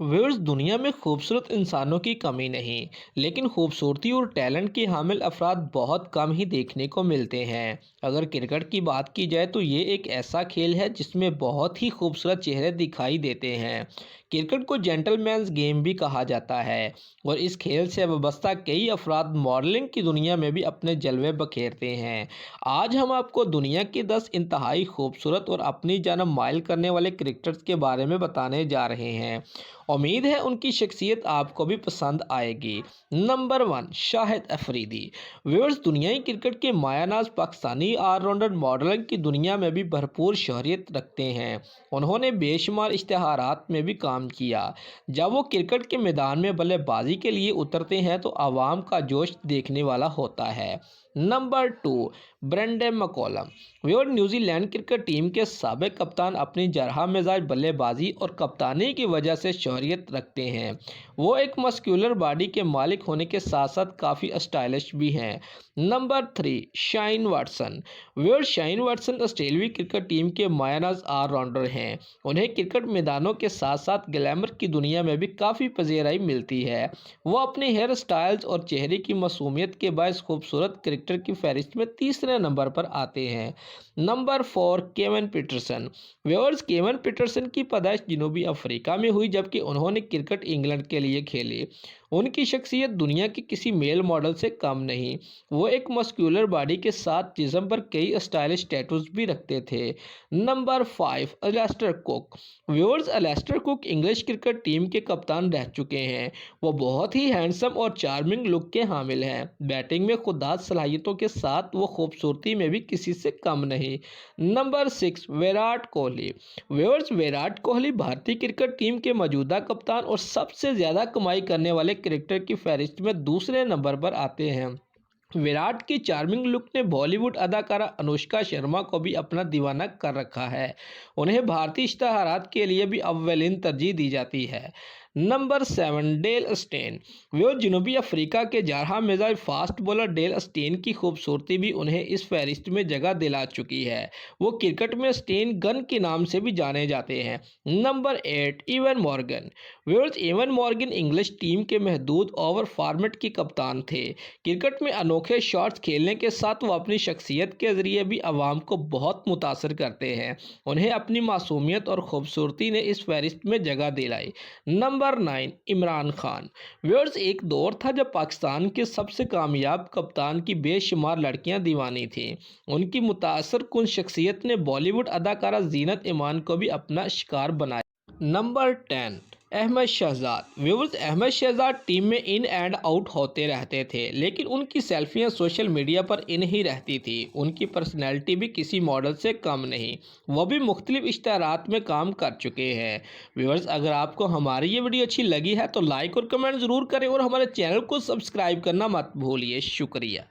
Viewers, दुनिया में खूबसूरत इंसानों की कमी नहीं, लेकिन खूबसूरती और टैलेंट के हामिल अफराद बहुत कम ही देखने को मिलते हैं। अगर क्रिकेट की बात की जाए तो ये एक ऐसा खेल है जिसमें बहुत ही खूबसूरत चेहरे दिखाई देते हैं। क्रिकेट को जेंटलमैन्स गेम भी कहा जाता है और इस खेल से वाबस्ता कई अफराद मॉडलिंग की दुनिया में भी अपने जलवे बखेरते हैं। आज हम आपको दुनिया की 10 इंतहाई खूबसूरत और अपनी जान माइल करने वाले क्रिकेटर्स के बारे में बताने जा रहे हैं। उम्मीद है उनकी शख्सियत आपको भी पसंद आएगी। नंबर 1, शाहिद अफरीदी। व्यूअर्स, दुनियाई क्रिकेट के मायानाज पाकिस्तानी ऑलराउंडर मॉडलिंग की दुनिया में भी भरपूर शहरियत रखते हैं। उन्होंने बेशुमार इश्तहारात में भी काम किया। जब वो क्रिकेट के मैदान में बल्लेबाजी के लिए उतरते हैं तो आवाम का जोश देखने वाला होता है। Number 2, Brendon McCullum. वे न्यूजीलैंड क्रिकेट टीम के साबिक कप्तान अपनी जरहा मिजाज बल्लेबाजी और कप्तानी की वजह से शहरियत रखते हैं। वो एक मस्कुलर बॉडी के मालिक होने के साथ साथ काफ़ी स्टाइलिश भी हैं। Number 3, Shane Watson. वे शाइन वाटसन ऑस्ट्रेलियाई क्रिकेट टीम के मायानाज ऑलराउंडर हैं। उन्हें क्रिकेट मैदानों के साथ साथ ग्लैमर की दुनिया में भी काफ़ी पजेराई मिलती है। वो अपने हेयर स्टाइल्स और चेहरे की मासूमियत के बायस खूबसूरत क्रिकेटर की फहरिस्त में तीसरे नंबर पर आते हैं। Number 4, Kevin Pietersen. Viewers, Kevin Pietersen की पैदाइश जनूबी अफ्रीका में हुई जबकि उन्होंने क्रिकेट इंग्लैंड के लिए खेली। उनकी शख्सियत दुनिया के किसी मेल मॉडल से कम नहीं। वो एक मस्कुलर बॉडी के साथ जिस्म पर कई स्टाइलिश टैटूज भी रखते थे। Number 5, Alastair cook. Viewers, Alastair cook English cricket team के कप्तान रह चुके हैं। वो बहुत ही हैंडसम और चार्मिंग लुक के हामिल हैं। बैटिंग में खुदार सलाहियतों के साथ वो खूबसूरती में भी किसी से कम नहीं। नंबर 6, विराट कोहली। व्यूअर्स, विराट कोहली भारतीय क्रिकेट टीम के मौजूदा कप्तान और सबसे ज़्यादा कमाई करने वाले क्रिकेटर की फहरिस्त में दूसरे नंबर पर आते हैं। विराट की चार्मिंग लुक ने बॉलीवुड अदाकारा अनुष्का शर्मा को भी अपना दीवाना कर रखा है। उन्हें भारतीय इश्तहारात के लिए भी अव्वलीन तरजीह दी जाती है। Number 7, Dale Steyn. वो जनूबी अफ्रीका के जारहा मिजाज फास्ट बॉलर डेल स्टेन की खूबसूरती भी उन्हें इस फहरिस्त में जगह दिला चुकी है। वो क्रिकेट में स्टेन गन के नाम से भी जाने जाते हैं। Number 8, even Morgan. Viewers, even Morgan English team के महदूद ओवर फॉर्मेट के कप्तान थे। क्रिकेट में अनोखे शॉट्स खेलने के साथ वो अपनी शख्सियत के ज़रिए भी आवाम को बहुत मुतासर करते हैं। उन्हें अपनी मासूमियत और खूबसूरती ने इस फहरिस्त में जगह दिलाई। नंबर 9, इमरान खान। व्यूअर्स, एक दौर था जब पाकिस्तान के सबसे कामयाब कप्तान की बेशुमार लड़कियां दीवानी थीं। उनकी मुतासर कुन शख्सियत ने बॉलीवुड अदाकारा जीनत इमान को भी अपना शिकार बनाया। Number 10, Ahmed Shahzad. Viewers, Ahmed Shahzad team में इन एंड आउट होते रहते थे, लेकिन उनकी सेल्फियां सोशल मीडिया पर इन ही रहती थी। उनकी पर्सनैलिटी भी किसी मॉडल से कम नहीं। वो भी मुख्तलिफ इश्तहारात में काम कर चुके हैं। व्यूअर्स, अगर आपको हमारी ये वीडियो अच्छी लगी है तो लाइक और कमेंट ज़रूर करें और हमारे चैनल को सब्सक्राइब करना मत भूलिए। शुक्रिया।